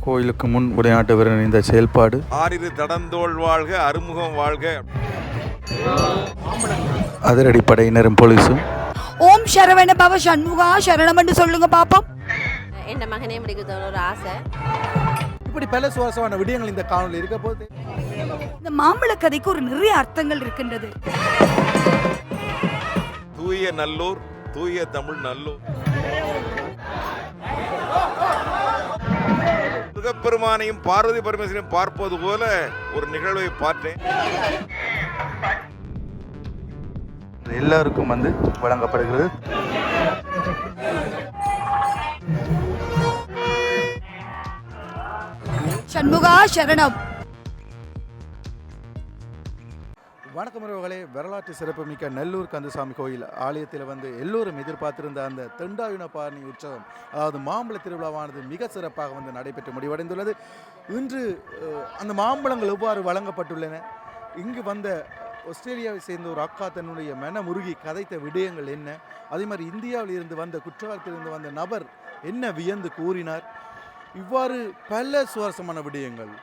கோயிலுக்கு முன் விளையாட்டு இந்த செயல்பாடு. ஆரிரு தடந்தோள் வாழ்க, அறுமுகம் வாழ்க. அதிரடிப்படையினரும் போலீஸும் ஓம் சரவண பவ சண்முகா சரணம் என்று சொல்லுங்க பாப்போம். என் மகனே முடிக்கிறது ஒரு ஆசை. இப்படி பல சுவாரஸ்யமான விடயங்கள் இந்த காணொலி இருக்க போது. இந்த மாம்பழ கதைக்கு ஒரு நிறைய அர்த்தங்கள் இருக்கின்றது. தூய நல்லூர், தூய தமிழ் நல்லூர். முருகப்பெருமானையும் பார்வதி பரமேஸ்வரையும் பார்ப்பது போல ஒரு நிகழ்வை பார்த்தேன். எல்லாருக்கும் வழங்கப்படுகிறது. சண்முகா சரணம். வணக்கம் உறவுகளே, வரலாற்று சிறப்புமிக்க நல்லூர் கந்தசாமி கோயில் ஆலயத்தில் எல்லோரும் எதிர்பார்த்திருந்த அந்த தெண்டாயுனபாணி உற்சவம், அதாவது மாம்பழ திருவிழாவானது மிக சிறப்பாக நடைபெற்று முடிவடைந்துள்ளது. இன்று அந்த மாம்பழங்கள் எவ்வாறு வழங்கப்பட்டுள்ளன, இங்கு ஆஸ்திரேலியாவை சேர்ந்த ஒரு அக்கா தன்னுடைய மனமுருகி கதைத்த விடயங்கள் என்ன, அதே மாதிரி இந்தியாவில் இருந்து குற்றாலத்திலிருந்து வந்த நபர் என்ன வியந்து கூறினார், இவ்வாறு பல சுவாரஸ்யமான விடயங்கள்.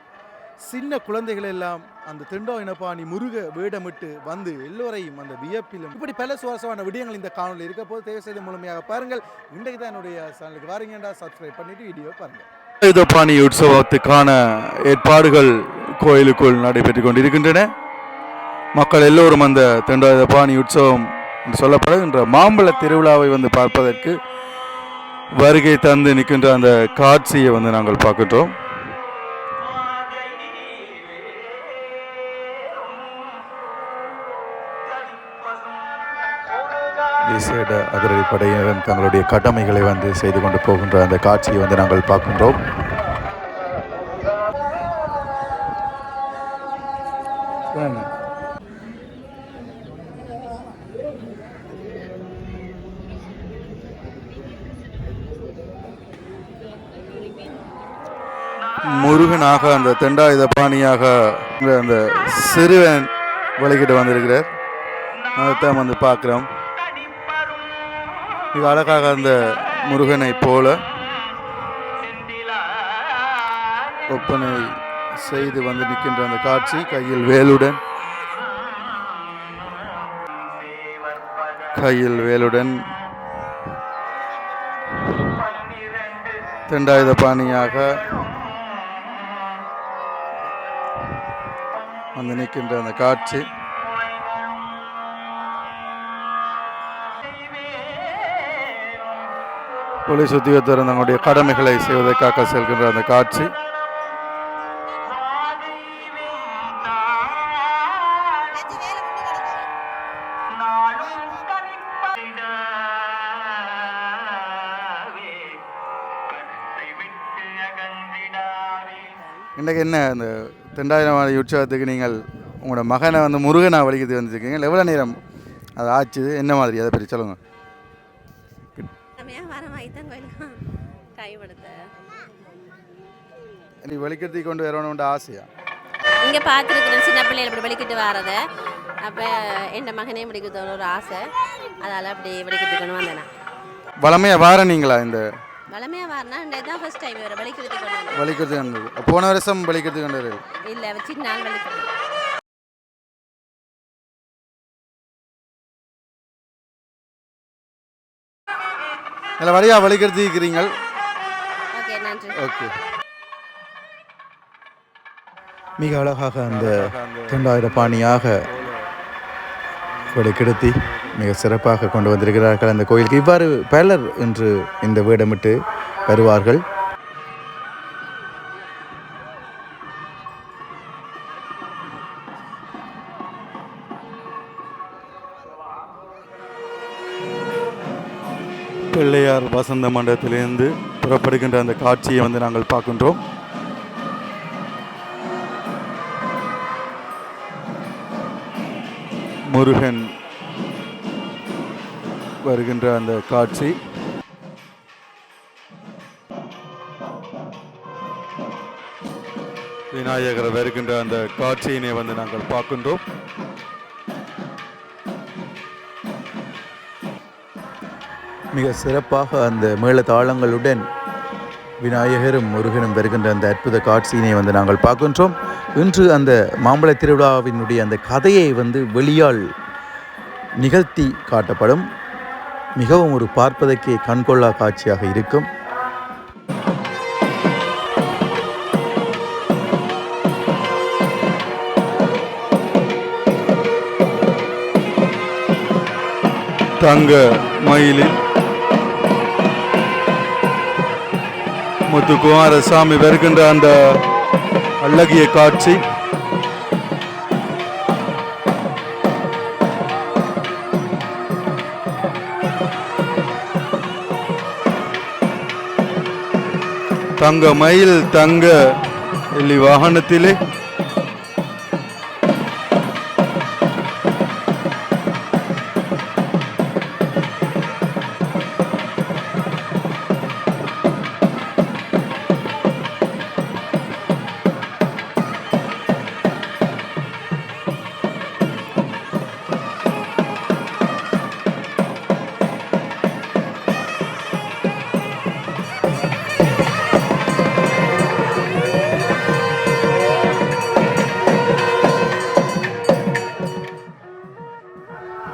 சின்ன குழந்தைகள் எல்லாம் அந்த தெண்டாயுனபாணி முருக வேடமிட்டு எல்லோரையும் அந்த வியப்பிலும், இப்படி பல சுவாரஸ்யமான விடயங்கள் இந்த காணொலி இருக்க போது தயவு செய்து முழுமையாக பாருங்கள். இன்றைக்கு தான் என்னுடைய சேனலுக்கு வாரீங்கடா, சப்ஸ்கிரைப் பண்ணிட்டு வீடியோ பாருங்கள். தெண்டாயுனபாணி உற்சவத்துக்கான ஏற்பாடுகள் கோயிலுக்குள் நடைபெற்றுக் கொண்டிருக்கின்றன. மக்கள் எல்லோரும் அந்த தெண்டாயுனபாணி உற்சவம் என்று சொல்லப்படுகின்ற மாம்பழ திருவிழாவை பார்ப்பதற்கு வருகை தந்து நிற்கின்ற அந்த காட்சியை நாங்கள் பார்க்கின்றோம். விசேட அதிரடிப்படையினரும் தங்களுடைய கடமைகளை செய்து கொண்டு போகின்ற அந்த காட்சியை நாங்கள் பார்க்கின்றோம். முருகனாக அந்த தெண்டாயுதபாணியாக அந்த சிறுவன் வழிகிட்டு வந்திருக்கிறார். அதைத்தான் பார்க்குறோம். மிக அழகாக அந்த முருகனை போல ஒப்பனை செய்து நிற்கின்ற அந்த காட்சி, கையில் வேலுடன் தெண்டாயுதபாணியாக நிற்கின்ற அந்த காட்சி. போலீஸ் உத்தியோகத்தர் தங்களுடைய கடமைகளை செய்வதற்காக செல்கின்ற அந்த காட்சி. இன்றைக்கு என்ன இந்த தெண்டாயுனபாணி உற்சவத்துக்கு நீங்கள் உங்களோட மகனை முருகனா வழிகிறது வந்துருக்கீங்க, எவ்வளோ நேரம் அது ஆச்சு, என்ன மாதிரி அதை பற்றி சொல்லுங்கள். நீ வெளிக்கிறதுக்கு கொண்டு வரணும்ன்ற ஆசையா? இங்கே பார்த்துருக்குறேன் சின்ன பிள்ளைகள் அப்படி வெளிக்கிட்டு வரதை. அப்போ என் மகனே முடிக்கிறது ஒரு ஆசை, அதால் அப்படி வெளிக்கிட்டு கொண்டு வந்தேன். வளமையாக வார நீங்களா? இந்த வளமையாக வரனா தான் ஃபர்ஸ்ட் டைம் வர வெளிக்கிறதுக்கு வந்தது. போன வருஷம் வெளிக்கிறதுக்கு கொண்டு வரது இல்லை, சின்ன நாள் வெளிக்கிறது. இல்லை வரையா வலிக்கிறதுக்கிறீங்க. ஓகே, நன்றி. ஓகே. மிக அழகாக அந்த தெண்டாயுனபாணியாக வெளிக்கிடுத்தி மிக சிறப்பாக கொண்டு வந்திருக்கிறார்கள் அந்த கோயிலுக்கு. இவ்வாறு பலர் இன்று இந்த வேடமிட்டு வருவார்கள். பிள்ளையார் வசந்த மண்டபத்திலிருந்து புறப்படுகின்ற அந்த காட்சியை நாங்கள் பார்க்கின்றோம். முருகன் வருகின்ற அந்த காட்சி. விநாயகர் வருகின்ற அந்த காட்சியினை நாங்கள் பார்க்கின்றோம். மிக சிறப்பாக அந்த மேளதாளங்களுடன் விநாயகரும் முருகனும் வருகின்ற அந்த அற்புத காட்சியினை வந்து நாங்கள் பார்க்கின்றோம். இன்று அந்த மாம்பழ திருவிழாவினுடைய அந்த கதையை வந்து வெளியால் நிகழ்த்தி காட்டப்படும். மிகவும் ஒரு பார்ப்பதற்கே கண்கொள்ளா காட்சியாக இருக்கும். தங்க மயிலில் முத்துக்குமாரசாமி வருகின்ற அந்த அழகிய காட்சி தங்க மயில் தங்க எலி வாகனத்திலே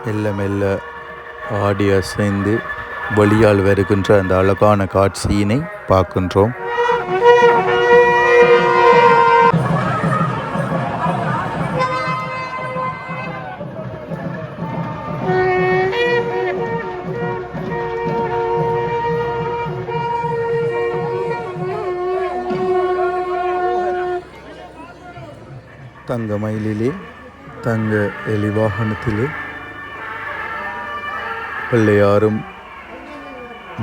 மெல்ல மெல்ல ஆடி அசைந்து வெளியால் வருகின்ற அந்த அழகான காட்சியினை பார்க்கின்றோம். தங்க மயிலிலே தங்க எலி வாகனத்திலே பிள்ளையாரும்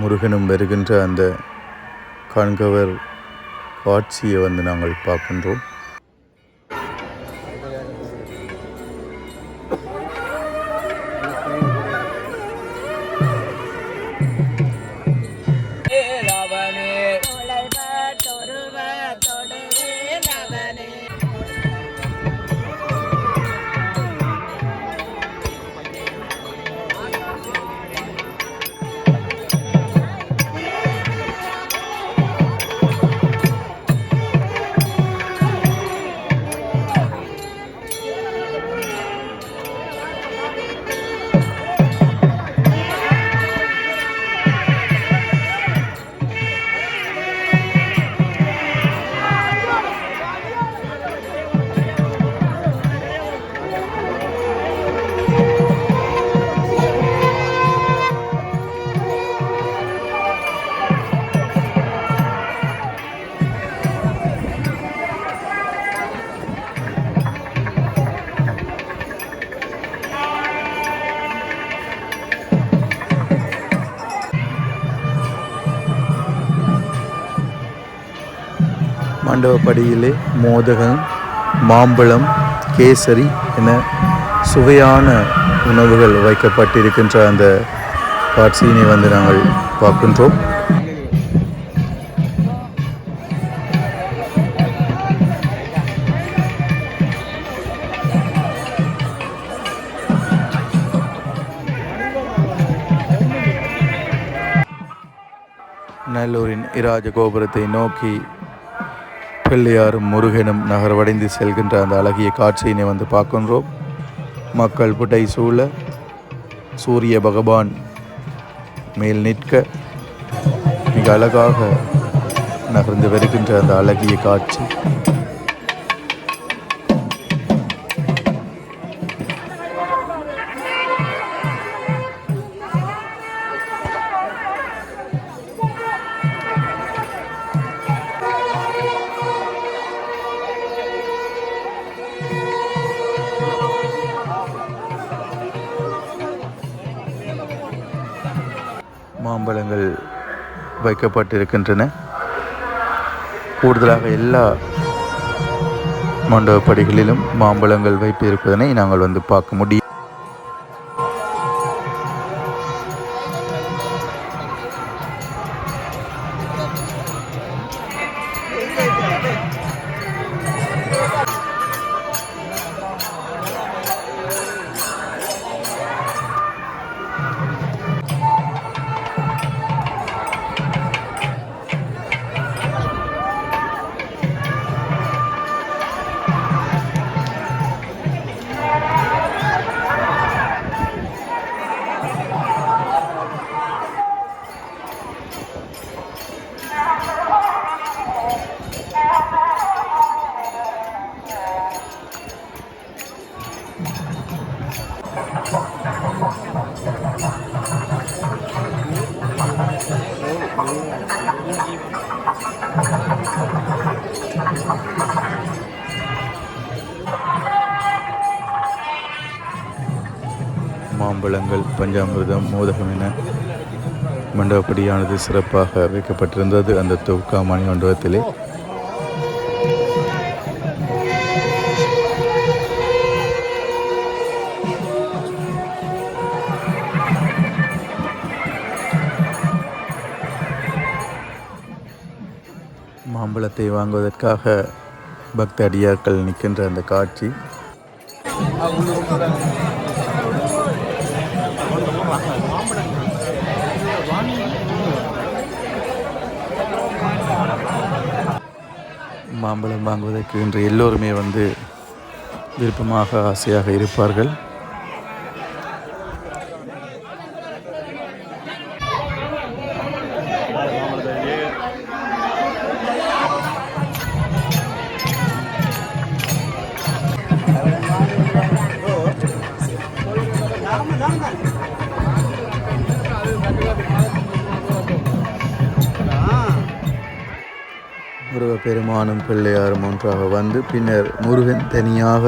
முருகனும் வருகின்ற அந்த கண்கவர் காட்சியை வந்து நாங்கள் பார்க்கின்றோம். மண்டபப்படியிலே மோதகம், மாம்பழம், கேசரி என சுவையான உணவுகள் வைக்கப்பட்டிருக்கின்ற அந்த காட்சியினை வந்து நாங்கள் பார்க்கின்றோம். நல்லூரின் இராஜ கோபுரத்தை நோக்கி பிள்ளையாரும் முருகனும் நகர்வடைந்து செல்கின்ற அந்த அழகிய காட்சியினை வந்து பார்க்கின்றோம். மக்கள் புட்டை சூழ சூரிய பகவான் மேல் நிற்க மிக அழகாக நகர்ந்து வருகின்ற அந்த அழகிய காட்சி. மாம்பழங்கள் வைக்கப்பட்டிருக்கின்றன. கூடுதலாக எல்லா மண்டபப்படிகளிலும் மாம்பழங்கள் வைப்பிருப்பதனை நாங்கள் வந்து பார்க்க முடியும். மாம்பழங்கள், பஞ்சாமிர்தம், மோதகம் என மண்டபப்படியானது சிறப்பாக வைக்கப்பட்டிருந்தது அந்த தூக்காமணி மண்டபத்திலே. மாம்பழத்தை வாங்குவதற்காக பக்த அடியார்கள் நிற்கின்ற அந்த காட்சி. மாம்பழம் வாங்குவதற்கு இன்று எல்லோருமே விருப்பமாக ஆசையாக இருப்பார்கள். முருகப்பெருமானும் பிள்ளையாரும் ஒன்றாக வந்து பின்னர் முருகன் தனியாக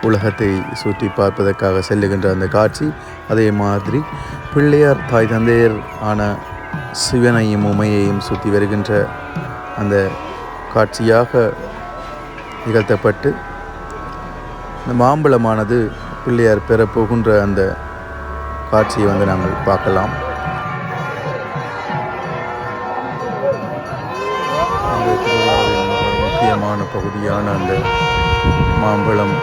உலகத்தை சுற்றி பார்ப்பதற்காக செல்லுகின்ற அந்த காட்சி. அதே மாதிரி பிள்ளையார் தாய் தந்தையர் ஆன சிவனையும் உமையையும் சுற்றி வருகின்ற அந்த காட்சியாக நிகழ்த்தப்பட்டு இந்த மாம்பழமானது பிள்ளையார் பெறப்போகின்ற அந்த காட்சியை நாங்கள் பார்க்கலாம். முக்கியமான பகுதியான அந்த மாம்பழம்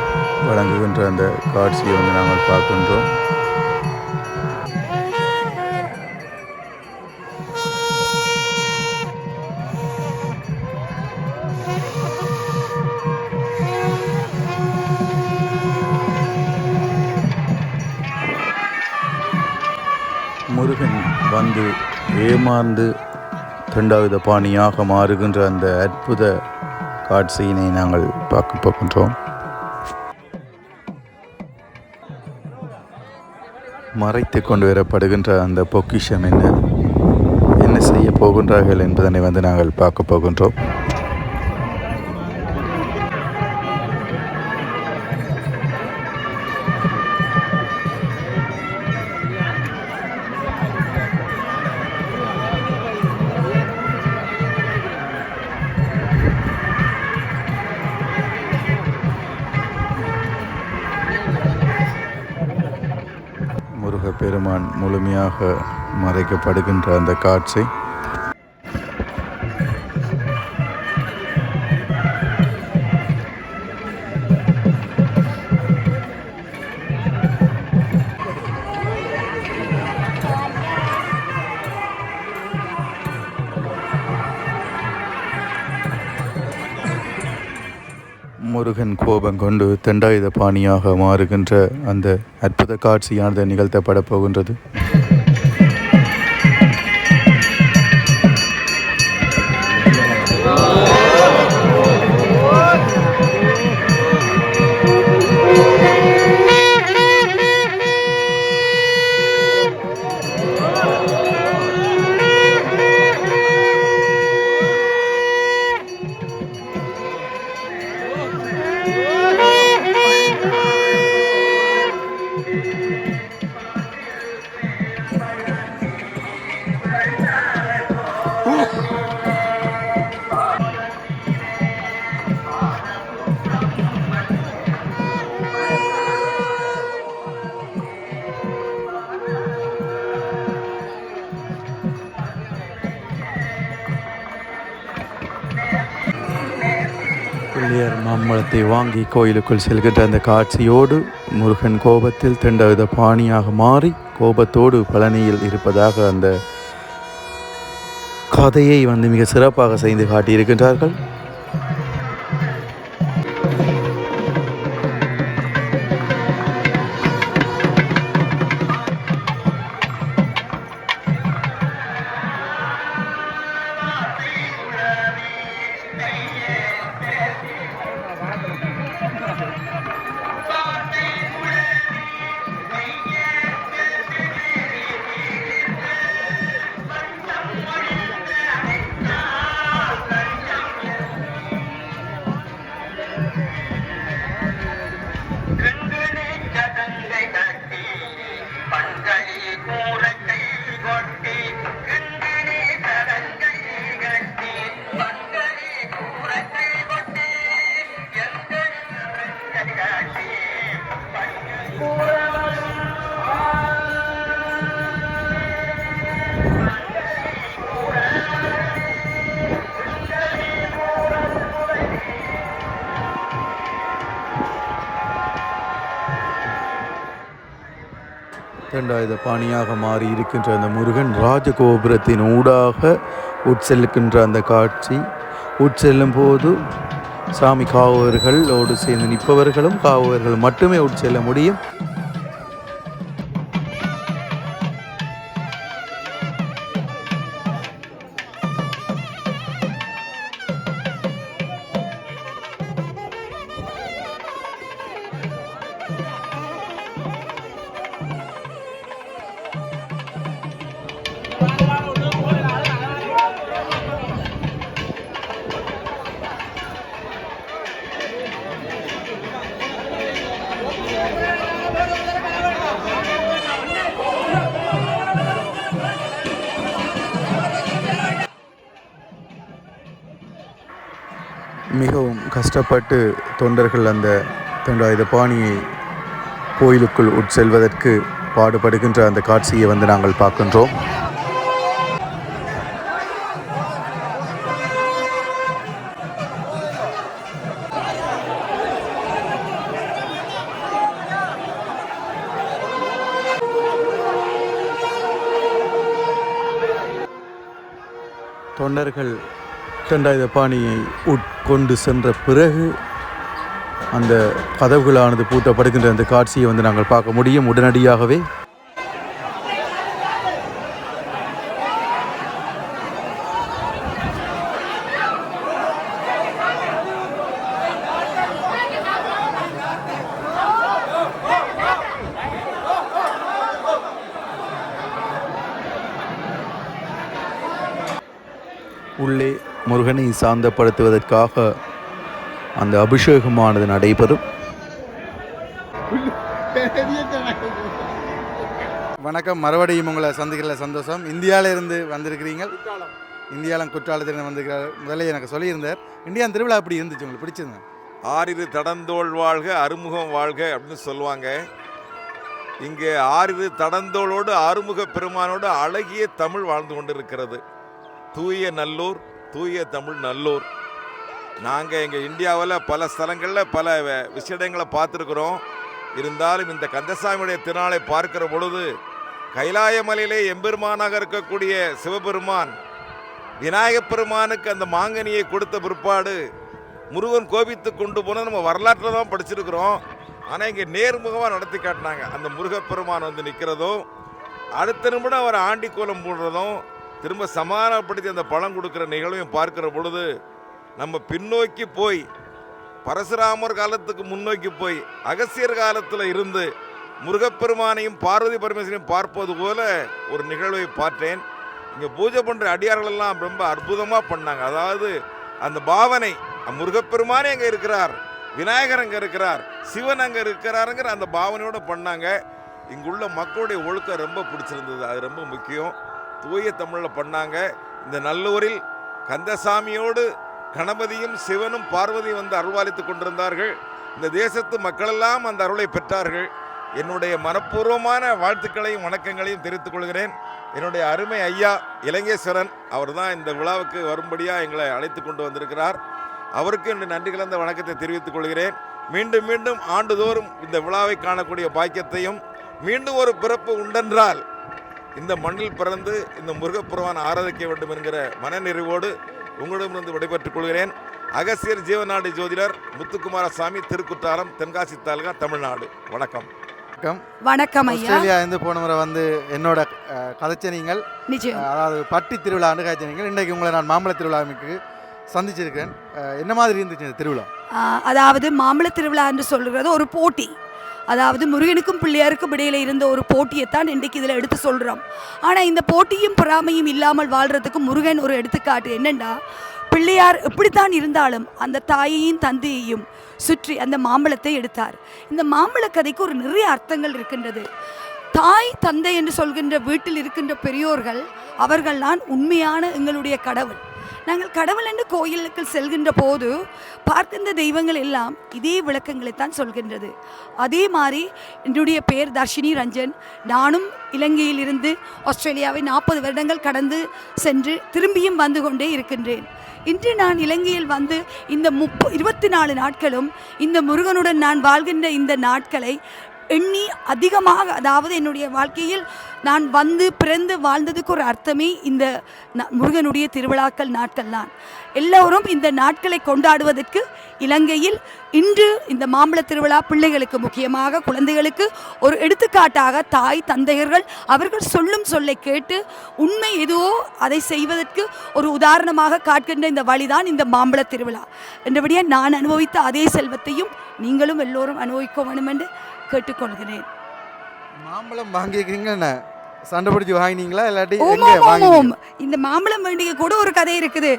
வழங்குகின்ற அந்த காட்சியை நாங்கள் பார்க்கின்றோம். முருகன் வந்து ஏமாந்து தண்டாயுத பாணியாக மாறுகின்ற அந்த அற்புத காட்சியினை நாங்கள் பார்க்க போகின்றோம். மறைத்து கொண்டு வரப்படுகின்ற அந்த பொக்கிஷம் என்ன செய்ய போகின்றார்கள் என்பதனை நாங்கள் பார்க்க போகின்றோம். முருகப்பெருமான் முழுமையாக மறைக்கப்படுகின்ற அந்த காட்சி. முருகன் கோபம் கொண்டு தண்டாயுத பாணியாக மாறுகின்ற அந்த அற்புத காட்சியானது நிகழ்த்தப்பட போகின்றது. பிள்ளையார் மாம்பழத்தை வாங்கி கோயிலுக்குள் செல்கின்ற அந்த காட்சியோடு முருகன் கோபத்தில் தண்டாயுத பாணியாக மாறி கோபத்தோடு பழனியில் இருப்பதாக அந்த கதையை மிக சிறப்பாக செய்து காட்டியிருக்கின்றார்கள். தண்டாயுத பாணியாக மாறி இருக்கின்ற அந்த முருகன் ராஜகோபுரத்தின் ஊடாக உட்செல்லுகின்ற அந்த காட்சி. உட்செல்லும் போது சாமி காவலர்களோடு சேர்ந்து நிற்பவர்களும் காவலர்கள் மட்டுமே உட்செல்ல முடியும். மிகவும் கஷ்டப்பட்டு தொண்டர்கள் அந்த தண்டாயுத பாணியை கோயிலுக்குள் உட்செல்வதற்கு பாடுபடுகின்ற அந்த காட்சியை வந்து நாங்கள் பார்க்கின்றோம். தொண்டர்கள் தண்டாயுத பாணியை உட்கொண்டு சென்ற பிறகு அந்த கதவுகளானது பூட்டப்படுகின்ற அந்த காட்சியை வந்து நாங்கள் பார்க்க முடியும் உடனடியாகவே. உள்ளே முருகனை சாந்தப்படுத்துவதற்காக அந்த அபிஷேகமானது நடைபெறும். வணக்கம், மறுபடியும் உங்களை சந்திக்கல சந்தோஷம். இந்தியாவிலேருந்து வந்திருக்கிறீங்க. இந்தியாவில் குற்றாலத்தில் வந்திருக்கிறார். முதல்ல எனக்கு சொல்லியிருந்தார். இந்தியான் திருவிழா அப்படி இருந்துச்சு, உங்களுக்கு பிடிச்சிருங்க? ஆறிரு தடந்தோள் வாழ்க அறுமுகம் வாழ்க அப்படின்னு சொல்லுவாங்க. இங்கே ஆறிரு தடந்தோளோடு ஆறுமுக பெருமானோடு அழகிய தமிழ் வாழ்ந்து கொண்டிருக்கிறது. தூய நல்லூர், தூய தமிழ் நல்லூர். நாங்கள் எங்கள் இந்தியாவில் பல ஸ்தலங்களில் பல விஷயங்களை பார்த்துருக்குறோம். இருந்தாலும் இந்த கந்தசாமியுடைய திருநாளை பார்க்கிற பொழுது கைலாய மலையிலே எம்பெருமானாக இருக்கக்கூடிய சிவபெருமான் விநாயகப் பெருமானுக்கு அந்த மாங்கனியை கொடுத்த பிற்பாடு முருகன் கோபித்து கொண்டு போன நம்ம வரலாற்றில் தான் படிச்சிருக்கிறோம். ஆனால் இங்கே நேர்முகமாக நடத்தி காட்டினாங்க. அந்த முருகப்பெருமான் வந்து நிற்கிறதும் அடுத்த நிமிடம் அவர் ஆண்டி கோலம் போடுறதும் திரும்ப சமாதானப்படுத்தி அந்த பழம் கொடுக்குற நிகழ்வையும் பார்க்கிற பொழுது நம்ம பின்னோக்கி போய் பரசுராமர் காலத்துக்கு முன்னோக்கி போய் அகசியர் காலத்தில் இருந்து முருகப்பெருமானையும் பார்வதி பரமேஸ்வரையும் பார்ப்பது போல ஒரு நிகழ்வை பார்த்தேன். இங்கே பூஜை பண்ணுற அடியார்களெல்லாம் ரொம்ப அற்புதமாக பண்ணாங்க. அதாவது அந்த பாவனை, முருகப்பெருமானே அங்கே இருக்கிறார், விநாயகர் அங்கே இருக்கிறார், சிவன் அங்கே இருக்கிறாருங்கிற அந்த பாவனையோடு பண்ணாங்க. இங்குள்ள மக்களுடைய ஒழுக்கம் ரொம்ப பிடிச்சிருந்தது. அது ரொம்ப முக்கியம். தூய தமிழில் பண்ணாங்க. இந்த நல்லூரில் கந்தசாமியோடு கணபதியும் சிவனும் பார்வதியும் வந்து அருள்வாளித்து கொண்டிருந்தார்கள். இந்த தேசத்து மக்களெல்லாம் அந்த அருளை பெற்றார்கள். என்னுடைய மனப்பூர்வமான வாழ்த்துக்களையும் வணக்கங்களையும் தெரிவித்துக் கொள்கிறேன். என்னுடைய அருமை ஐயா இலங்கேஸ்வரன் அவர் தான் இந்த விழாவுக்கு வரும்படியாக எங்களை அழைத்து கொண்டு வந்திருக்கிறார். அவருக்கு இன்று நன்றி கலந்த வணக்கத்தை தெரிவித்துக் கொள்கிறேன். மீண்டும் மீண்டும் ஆண்டுதோறும் இந்த விழாவை காணக்கூடிய பாக்கியத்தையும், மீண்டும் ஒரு பிறப்பு உண்டென்றால் இந்த மண்ணில் பிறந்து இந்த முருகப்பெருமான் ஆராதிக்க வேண்டும் என்கிற மனநிறைவோடு உங்களிடமிருந்து விடைபெற்றுக் கொள்கிறேன். அகசியர் ஜீவநாடி ஜோதிடர் முத்துக்குமாரசாமி, திருக்குற்றாலம், தென்காசி தாலுகா, தமிழ்நாடு. வணக்கம். வணக்கம் ஐயா. ஆஸ்திரேலியா இருந்து போன முறை வந்து என்னோட கதைச்சனீங்கள், அதாவது பட்டி திருவிழான்னு காய்ச்சனீங்கள். இன்றைக்கு உங்களை நான் மாம்பழ திருவிழாவுக்கு சந்திச்சிருக்கேன். என்ன மாதிரி இருந்துச்சு இந்த திருவிழா? அதாவது மாம்பழ திருவிழா என்று சொல்கிறது ஒரு போட்டி. அதாவது முருகனுக்கும் பிள்ளையாருக்கும் இடையில இருந்த ஒரு போட்டியைத்தான் இன்றைக்கு இதில் எடுத்து சொல்கிறோம். ஆனால் இந்த போட்டியும் பொறாமையும் இல்லாமல் வாழ்கிறதுக்கு முருகன் ஒரு எடுத்துக்காட்டு. என்னென்னா, பிள்ளையார் எப்படித்தான் இருந்தாலும் அந்த தாயையும் தந்தையையும் சுற்றி அந்த மாம்பழத்தை எடுத்தார். இந்த மாம்பழ கதைக்கு ஒரு நிறைய அர்த்தங்கள் இருக்கின்றது. தாய் தந்தை என்று சொல்கின்ற வீட்டில் இருக்கின்ற பெரியோர்கள் அவர்கள்தான் உண்மையான எங்களுடைய கடவுள். நாங்கள் கடவுள் என்று கோயிலுக்கு செல்கின்ற போது பார்க்கின்ற தெய்வங்கள் எல்லாம் இதே விளக்கங்களைத்தான் சொல்கின்றது. அதே மாதிரி என்னுடைய பெயர் தர்ஷினி ரஞ்சன். நானும் இலங்கையில் இருந்து ஆஸ்திரேலியாவை 40 வருடங்கள் கடந்து சென்று திரும்பியும் வந்து கொண்டே இருக்கின்றேன். இன்று நான் இலங்கையில் வந்து இந்த 24 நாட்களும் இந்த முருகனுடன் நான் வாழ்கின்ற இந்த நாட்களை எண்ணி அதிகமாக, அதாவது என்னுடைய வாழ்க்கையில் நான் வந்து பிறந்து வாழ்ந்ததுக்கு ஒரு அர்த்தமே இந்த முருகனுடைய திருவிழாக்கள் நாட்கள் தான். எல்லோரும் இந்த நாட்களை கொண்டாடுவதற்கு இலங்கையில் இன்று இந்த மாம்பழ திருவிழா பிள்ளைகளுக்கு, முக்கியமாக குழந்தைகளுக்கு ஒரு எடுத்துக்காட்டாக தாய் தந்தையர்கள் அவர்கள் சொல்லும் சொல்லை கேட்டு உண்மை எதுவோ அதை செய்வதற்கு ஒரு உதாரணமாக காட்டுகின்ற இந்த வழிதான் இந்த மாம்பழ திருவிழா. என்றபடியே நான் அனுபவித்த அதே செல்வத்தையும் நீங்களும் எல்லோரும் அனுபவிக்க வேண்டும் என்று கேட்டுக்கொள்கிறேன். மாம்பழம் வாங்கிக்கிறீங்க, சண்டை பிடிச்சி வாங்கினீங்களா இல்லாட்டி இந்த மாம்பழம் வேண்டிய கூட ஒரு கதை இருக்குது.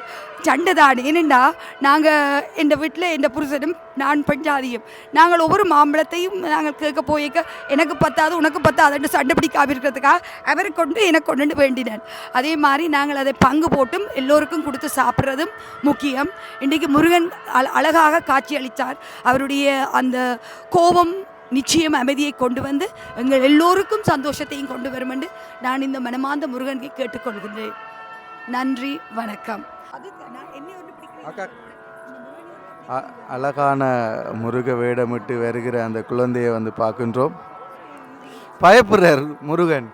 சண்டை தான். ஏனெண்டா நாங்கள் எங்கள் வீட்டில் என் புருஷனும் நான் பஞ்சாதியும் நாங்கள் ஒவ்வொரு மாம்பழத்தையும் நாங்கள் கேட்க போய்க்க எனக்கு பத்தாது உனக்கு பத்தாதுன்னு சண்டை பிடிக்காம இருக்கிறதுக்காக அவரை கொண்டு எனக்கு கொண்டு வேண்டினேன். அதே மாதிரி நாங்கள் அதை பங்கு போட்டும் எல்லோருக்கும் கொடுத்து சாப்பிட்றதும் முக்கியம். இன்றைக்கு முருகன் அழகாக காட்சி அளித்தார். அவருடைய அந்த கோபம் நிச்சயம் அமைதியை கொண்டு வந்து எங்கள் எல்லோருக்கும் சந்தோஷத்தையும் கொண்டு வரும் என்று நான் இந்த மனமார்ந்த முருகனை கேட்டுக்கொள்கின்றேன். நன்றி, வணக்கம். அழகான முருக வேடமிட்டு வருகிற அந்த குழந்தையை வந்து பார்க்கின்றோம். பயப்படுறார் முருகன்,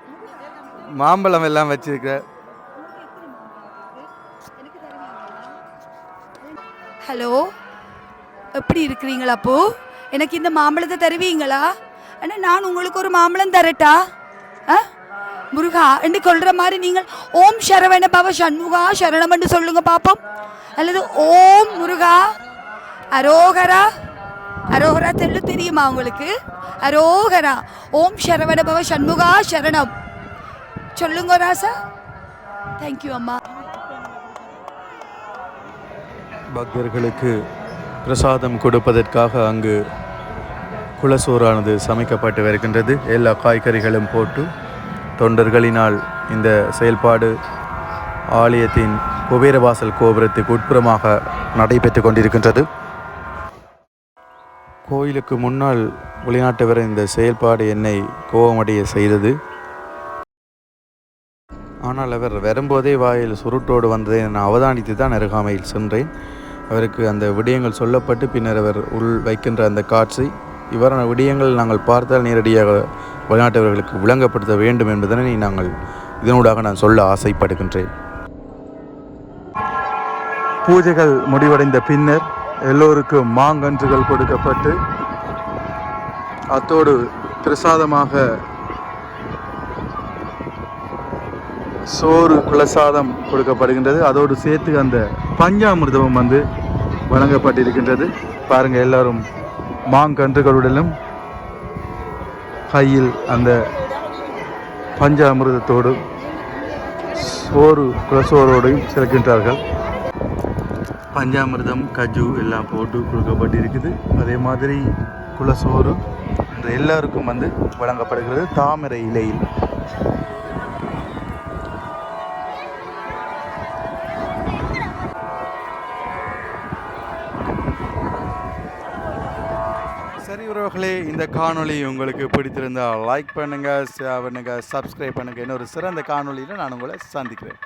மாம்பழம் எல்லாம் வச்சிருக்கிறார். ஹலோ, எப்படி இருக்கிறீங்களா? அப்போ எனக்கு இந்த மாம்பழத்தை தருவீங்களா? ஆனால் நான் உங்களுக்கு ஒரு மாம்பழம் தரட்டா? முருகா என்று சொல்கிற மாதிரி நீங்கள் ஓம் சரவண பவ சண்முகா சரணம் என்று சொல்லுங்க பார்ப்போம். அல்லது ஓம் முருகா அரோகரா. அரோகரா தெரியுமா உங்களுக்கு? அரோகரா. ஓம் சரவண பவ சண்முகா சரணம் சொல்லுங்க ராசா. தேங்க்யூ அம்மா. பக்தர்களுக்கு பிரசாதம் கொடுப்பதற்காக அங்கு குலசோறானது சமைக்கப்பட்டு வருகின்றது. எல்லா காய்கறிகளும் போட்டு தொண்டர்களினால் இந்த செயல்பாடு ஆலயத்தின் குபேரவாசல் கோபுரத்துக்கு உட்புறமாக நடைபெற்று கொண்டிருக்கின்றது. கோயிலுக்கு முன்னால் வெளிநாட்டவர் இந்த செயல்பாடு என்னை கோபமடைய செய்தது. ஆனால் அவர் வரும்போதே வாயில் சுருட்டோடு வந்ததை நான் அவதானித்து தான் அருகாமையில் சென்றேன். அவருக்கு அந்த விடயங்கள் சொல்லப்பட்டு பின்னர் அவர் உள் வைக்கின்ற அந்த காட்சி, இவ்வாறான விடயங்கள் நாங்கள் பார்த்தால் நேரடியாக வெளிநாட்டவர்களுக்கு விளங்கப்படுத்த வேண்டும் என்பதனை நாங்கள் இதனூடாக நான் சொல்ல ஆசைப்படுகின்றேன். பூஜைகள் முடிவடைந்த பின்னர் எல்லோருக்கும் மாங்கன்றுகள் கொடுக்கப்பட்டு அத்தோடு பிரசாதமாக சோறு குலசாதம் கொடுக்கப்படுகின்றது. அதோடு சேர்த்து அந்த பஞ்சாமிர்தமும் வந்து வழங்கப்பட்டிருக்கின்றது. பாருங்கள், எல்லாரும் மாங்கன்றுகளுடனும் கையில் அந்த பஞ்சாமிர்தத்தோடு சோறு குலசோரோடையும் சேர்க்கின்றார்கள். பஞ்சாமிர்தம் கஜு எல்லாம் போட்டு கொடுக்கப்பட்டிருக்குது. அதே மாதிரி குலசோறு என்ற எல்லாருக்கும் வந்து வழங்கப்படுகிறது தாமரை இலையில். சரி உறவுகளே, இந்த காணொளி உங்களுக்கு பிடித்திருந்தால் லைக் பண்ணுங்கள், ஷேர் பண்ணுங்கள், சப்ஸ்கிரைப் பண்ணுங்கள். இன்னொரு சிறந்த காணொளியில் நான் உங்களை சந்திக்கிறேன்.